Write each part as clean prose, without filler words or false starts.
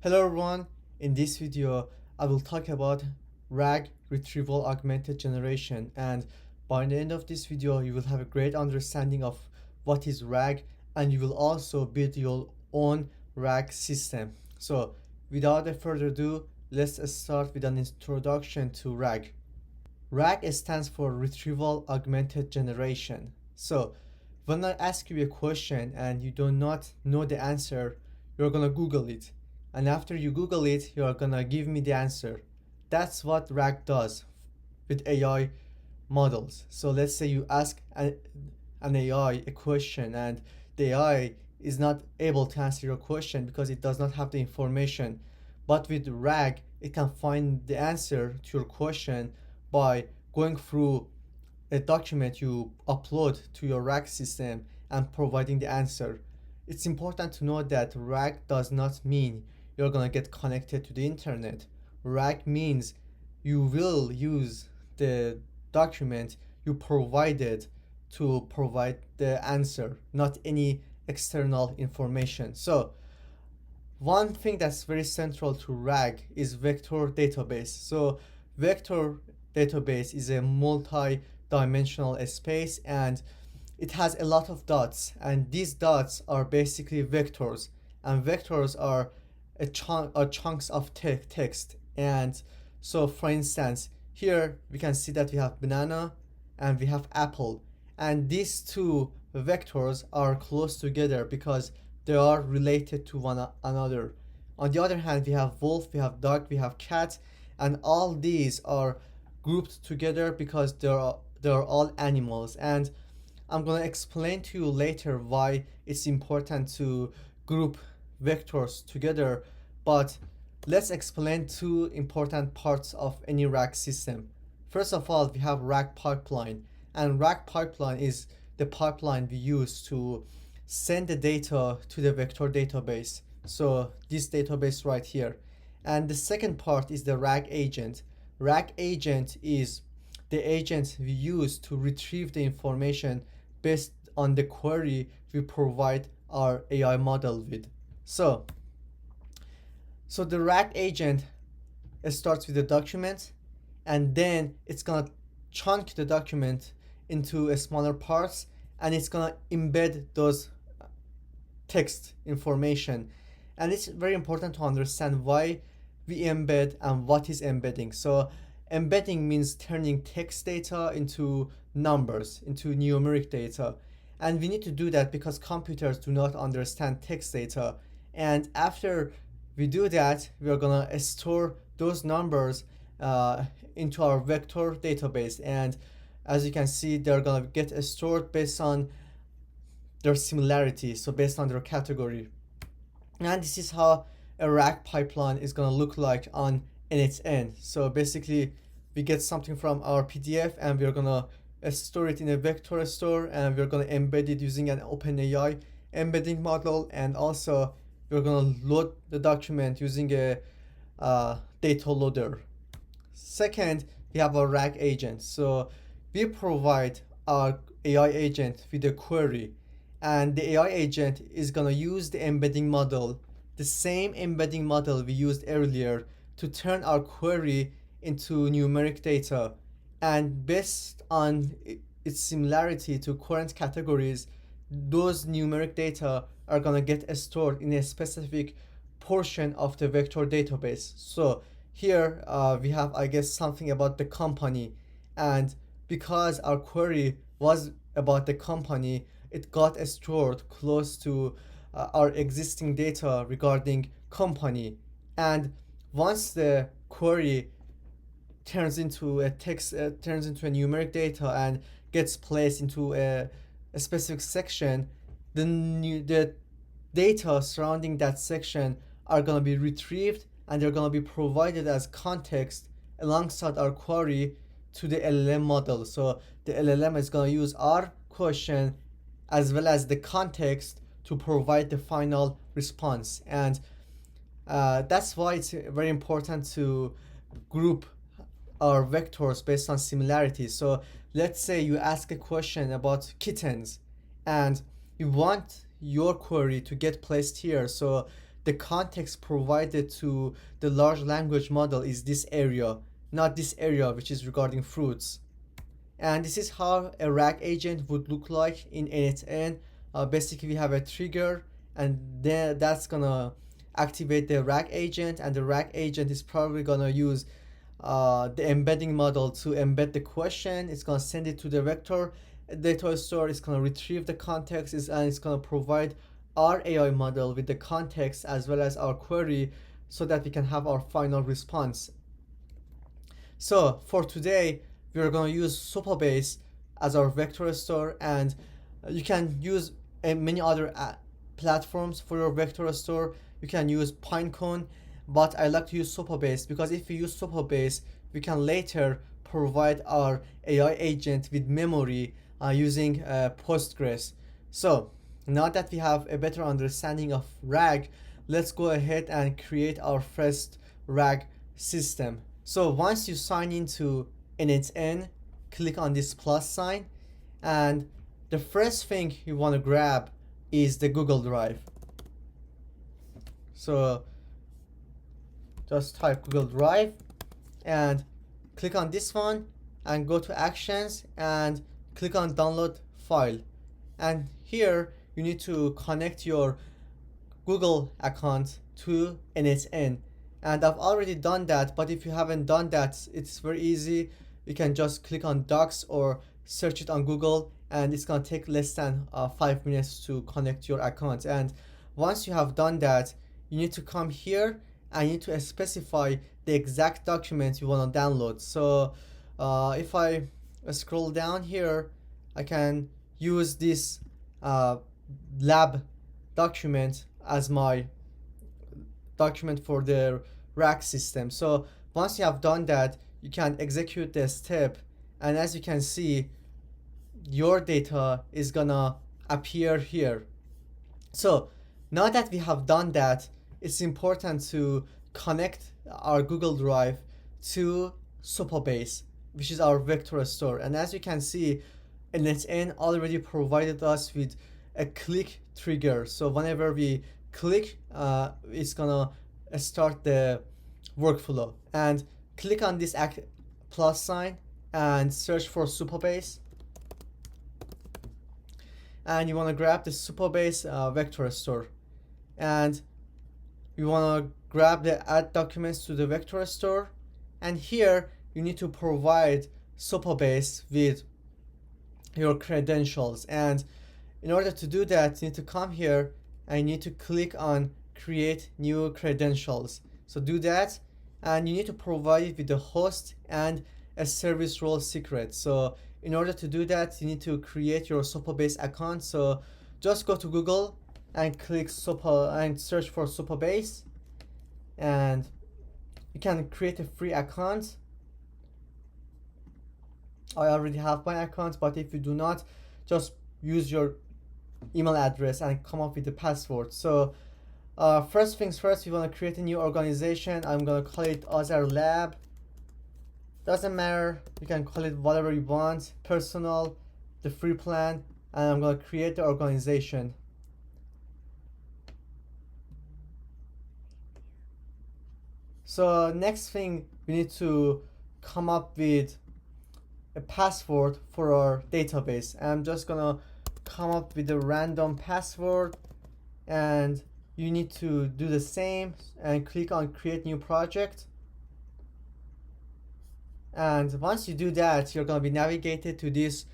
Hello everyone, in this video I will talk about RAG retrieval augmented generation, and by the end of this video you will have a great understanding of what is RAG, and you will also build your own RAG system. So without further ado, let's start with an introduction to RAG. RAG stands for retrieval augmented generation. So when I ask you a question and you do not know the answer, you're gonna Google it. And after you Google it, you're gonna give me the answer. That's what RAG does with AI models. So let's say you ask an AI a question and the AI is not able to answer your question because it does not have the information. But with RAG, it can find the answer to your question by going through a document you upload to your RAG system and providing the answer. It's important to know that RAG does not mean you're gonna get connected to the internet. RAG means you will use the document you provided to provide the answer, not any external information. So one thing that's very central to RAG is vector database. So vector database is a multi-dimensional space, and it has a lot of dots, and these dots are basically vectors, and vectors are chunks of text. And so for instance, here we can see that we have banana and we have apple, and these two vectors are close together because they are related to one another. On the other hand, we have wolf, we have dog, we have cat, and all these are grouped together because they are all animals. And I'm gonna explain to you later why it's important to group vectors together, but let's explain two important parts of any RAG system. First of all, we have RAG pipeline, and RAG pipeline is the pipeline we use to send the data to the vector database. So this database right here. And the second part is the RAG agent. RAG agent is the agent we use to retrieve the information based on the query we provide our AI model with. So the RAG agent starts with the document, and then it's gonna chunk the document into smaller parts, and it's gonna embed those text information. And it's very important to understand why we embed and what is embedding. So embedding means turning text data into numbers, into numeric data. And we need to do that because computers do not understand text data. And after we do that, we are gonna store those numbers into our vector database. And as you can see, they're gonna get stored based on their similarity, so based on their category. And this is how a RAG pipeline is gonna look like on in its end. So basically, we get something from our PDF and we're gonna store it in a vector store, and we're gonna embed it using an OpenAI embedding model, and also we're gonna load the document using a data loader. Second, we have a RAG agent. So we provide our AI agent with a query, and the AI agent is gonna use the embedding model, the same embedding model we used earlier, to turn our query into numeric data. And based on its similarity to current categories, those numeric data are gonna get stored in a specific portion of the vector database. So here we have, I guess, something about the company, and because our query was about the company, it got stored close to our existing data regarding company. And once the query turns into a text, turns into a numeric data and gets placed into a specific section, the data surrounding that section are going to be retrieved, and they're going to be provided as context alongside our query to the LLM model. So the LLM is going to use our question as well as the context to provide the final response. And that's why it's very important to group our vectors based on similarities. So let's say you ask a question about kittens, and you want your query to get placed here. So the context provided to the large language model is this area, not this area which is regarding fruits. And this is how a RAG agent would look like in initn. Basically, we have a trigger, and then that's gonna activate the RAG agent, and the RAG agent is probably gonna use the embedding model to embed the question. It's gonna send it to the vector data store. It's gonna retrieve the context, and it's gonna provide our AI model with the context as well as our query, so that we can have our final response. So for today, we are going to use Supabase as our vector store, and you can use many other platforms for your vector store. You can use Pinecone, but I like to use Supabase because if we use Supabase, we can later provide our AI agent with memory using Postgres. So now that we have a better understanding of RAG, let's go ahead and create our first RAG system. So once you sign into initn, click on this plus sign, and the first thing you want to grab is the Google Drive. So just type Google Drive and click on this one and go to actions and click on download file. And here you need to connect your Google account to initn. And I've already done that, but if you haven't done that, it's very easy. You can just click on docs or search it on Google, and it's gonna take less than 5 minutes to connect your account. And once you have done that, you need to come here and you need to specify the exact document you want to download. So if I scroll down here, I can use this lab document as my document for the RAG system. So once you have done that, you can execute the step, and as you can see, your data is gonna appear here. So now that we have done that, it's important to connect our Google Drive to Supabase, which is our vector store. And as you can see, initn already provided us with a click trigger. So whenever we click, it's gonna start the workflow. And click on this plus sign and search for Supabase. And you want to grab the Supabase vector store. And you want to grab the add documents to the vector store. And here you need to provide Supabase with your credentials. And in order to do that, you need to come here and you need to click on create new credentials. So do that, and you need to provide it with the host and a service role secret. So in order to do that, you need to create your Supabase account. So just go to Google and click and search for Supabase, and you can create a free account. I already have my account, but if you do not, just use your email address and come up with the password. So first things first, we want to create a new organization. I'm going to call it Azar Lab. Doesn't matter, you can call it whatever you want, personal, the free plan, and I'm going to create the organization. So next thing, we need to come up with a password for our database. I'm just gonna come up with a random password, and you need to do the same and click on create new project. And once you do that, you're going to be navigated to this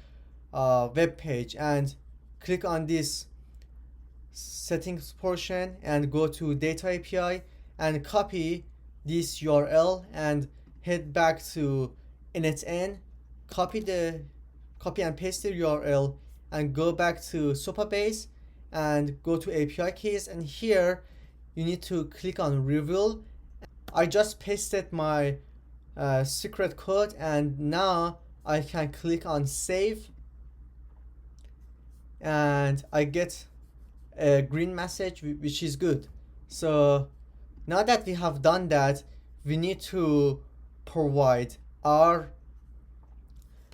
web page, and click on this settings portion and go to data API and copy this URL and head back to initn, copy and paste the URL and go back to Supabase and go to API keys, and here you need to click on reveal. I just pasted my secret code, and now I can click on save, and I get a green message, which is good. So now that we have done that, we need to provide our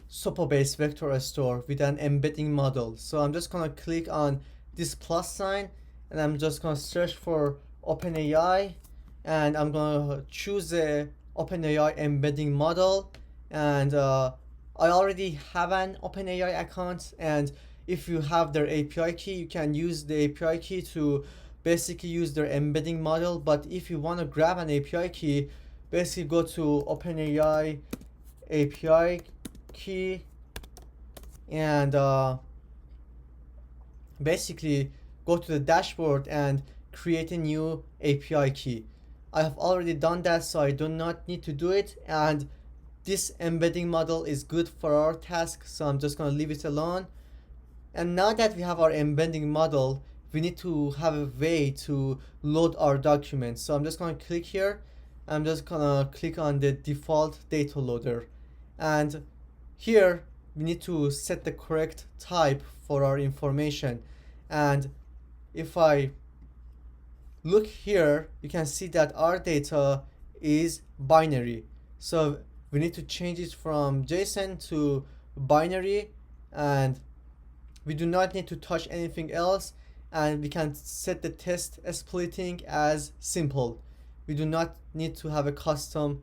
Supabase vector store with an embedding model. So I'm just gonna click on this plus sign, and I'm just gonna search for OpenAI, and I'm gonna choose the OpenAI embedding model. And I already have an OpenAI account, and if you have their API key, you can use the API key to basically use their embedding model. But if you want to grab an API key, basically go to OpenAI API key, and basically go to the dashboard and create a new API key. I have already done that, so I do not need to do it, and this embedding model is good for our task, so I'm just going to leave it alone. And now that we have our embedding model, we need to have a way to load our documents. So I'm just going to click here. I'm just going to click on the default data loader, and here we need to set the correct type for our information. And if I look here, you can see that our data is binary, so we need to change it from JSON to binary, and we do not need to touch anything else, and we can set the test splitting as simple. We do not need to have a custom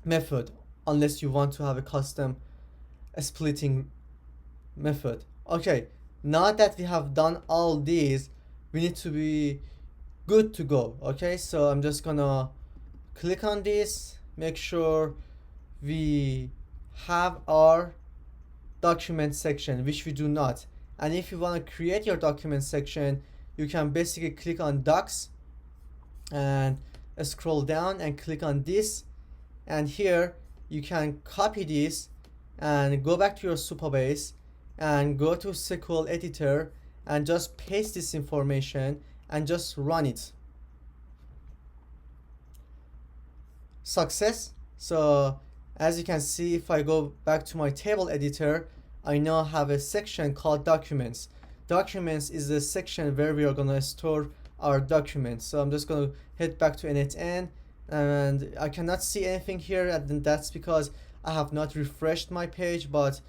method unless you want to have a custom splitting method. Okay, now that we have done all these, we need to be good to go. Okay, so I'm just gonna click on this, make sure we have our document section, which we do not. And if you want to create your document section, you can basically click on docs and scroll down and click on this, and here you can copy this and go back to your Supabase and go to SQL editor and just paste this information and just run it. Success. So as you can see, if I go back to my table editor, I now have a section called documents. Documents is the section where we are going to store our documents. So I'm just going to head back to initN, and I cannot see anything here, and that's because I have not refreshed my page, but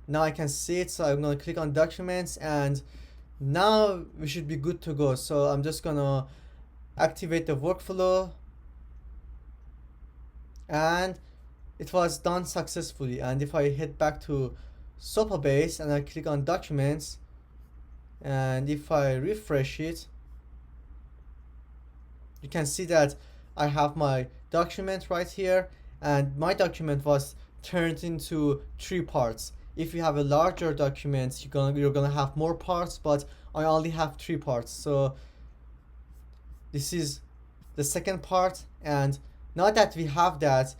now I can see it. So I'm going to click on documents, and now we should be good to go. So I'm just going to activate the workflow, and it was done successfully. And if I head back to Supabase and I click on documents, and if I refresh it, you can see that I have my document right here, and my document was turned into 3 parts. If you have a larger document, you're gonna have more parts, but I only have 3 parts. So this is the second part, and now that we have that,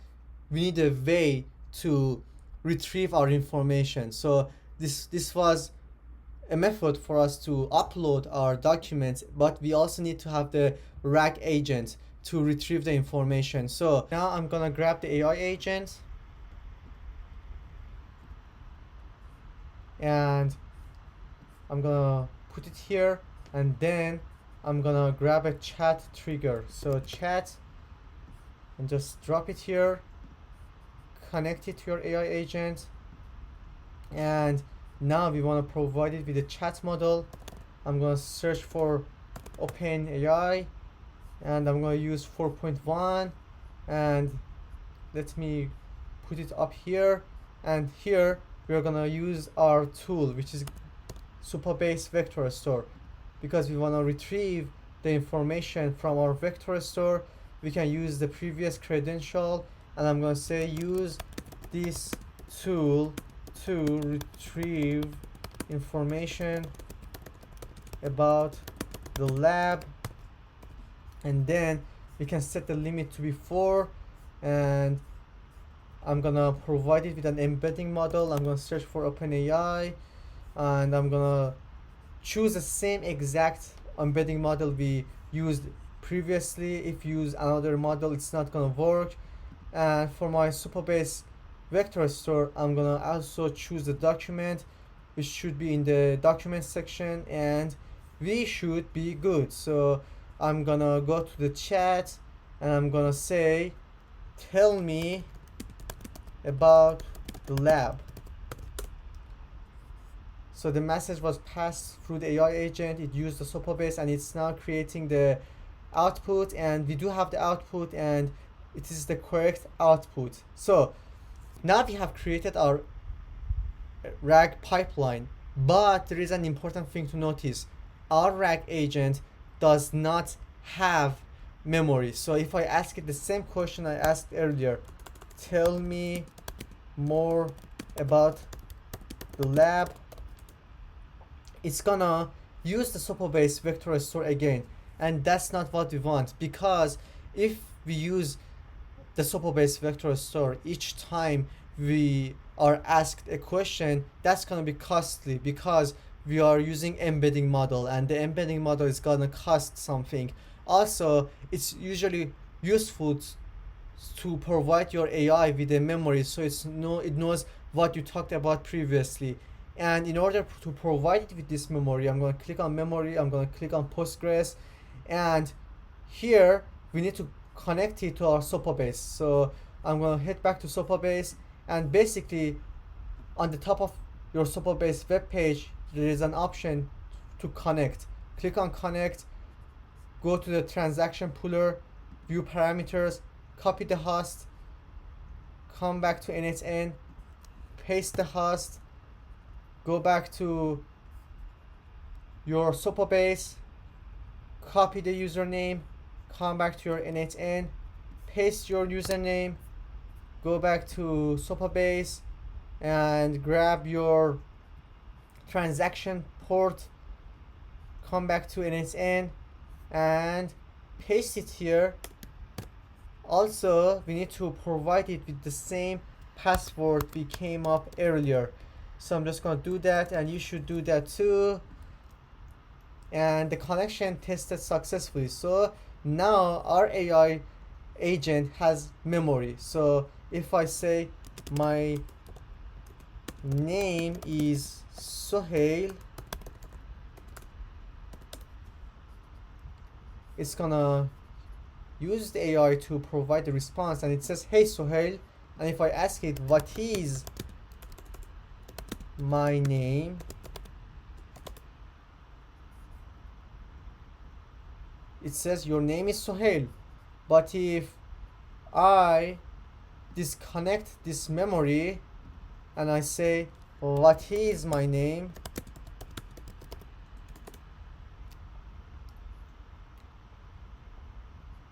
we need a way to retrieve our information. So this was a method for us to upload our documents, but we also need to have the RAG agent to retrieve the information. So now I'm gonna grab the AI agent, and I'm gonna put it here, and then I'm gonna grab a chat trigger. So chat, and just drop it here, connect it to your AI agent, and now we want to provide it with a chat model. I'm going to search for OpenAI, and I'm going to use 4.1, and let me put it up here, and here we're going to use our tool, which is Supabase Vector Store, because we want to retrieve the information from our vector store. We can use the previous credential, and I'm going to say use this tool to retrieve information about the lab, and then we can set the limit to be 4, and I'm gonna provide it with an embedding model. I'm gonna search for OpenAI, and I'm gonna choose the same exact embedding model we used previously. If you use another model, it's not gonna work. And for my Supabase vector store, I'm gonna also choose the document, which should be in the document section, and we should be good. So I'm gonna go to the chat, and I'm gonna say, tell me about the lab. So the message was passed through the AI agent. It used the Supabase, and it's now creating the output, and we do have the output, and it is the correct output. So now we have created our RAG pipeline, but there is an important thing to notice. Our RAG agent does not have memory. So if I ask it the same question I asked earlier, tell me more about the lab, it's gonna use the SOPA-based vector store again, and that's not what we want, because if we use the SOPA-based vector store each time we are asked a question, that's gonna be costly, because we are using embedding model, and the embedding model is gonna cost something. Also, it's usually useful to provide your AI with a memory, so it knows what you talked about previously. And in order to provide it with this memory, I'm going to click on memory, I'm going to click on Postgres, and here we need to connect it to our SOPA base. So I'm going to head back to SOPA base, and basically on the top of your SOPA base web page there is an option to connect. Click on connect, go to the transaction pooler, view parameters, copy the host, come back to NHN, paste the host, go back to your SOPA base, copy the username, come back to your NHN, paste your username, go back to SOPA base, and grab your transaction port, come back to NHN, and paste it here. Also, we need to provide it with the same password we came up earlier. So I'm just going to do that, and you should do that too. And the connection tested successfully. So now our AI agent has memory. So if I say my name is Sohail, it's gonna use the AI to provide the response, and it says, hey Sohail. And if I ask it what is my name, it says your name is Sohail. But if I disconnect this memory and I say what is my name,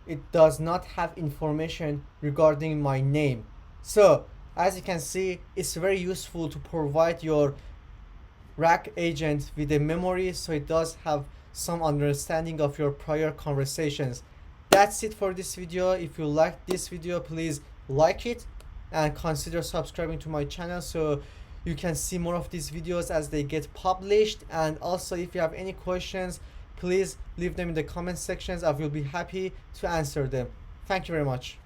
it does not have information regarding my name. So as you can see, it's very useful to provide your RAG agent with a memory, so it does have some understanding of your prior conversations. That's it for this video. If you liked this video, please like it and consider subscribing to my channel so you can see more of these videos as they get published. And also, if you have any questions, please leave them in the comment sections. I will be happy to answer them. Thank you very much.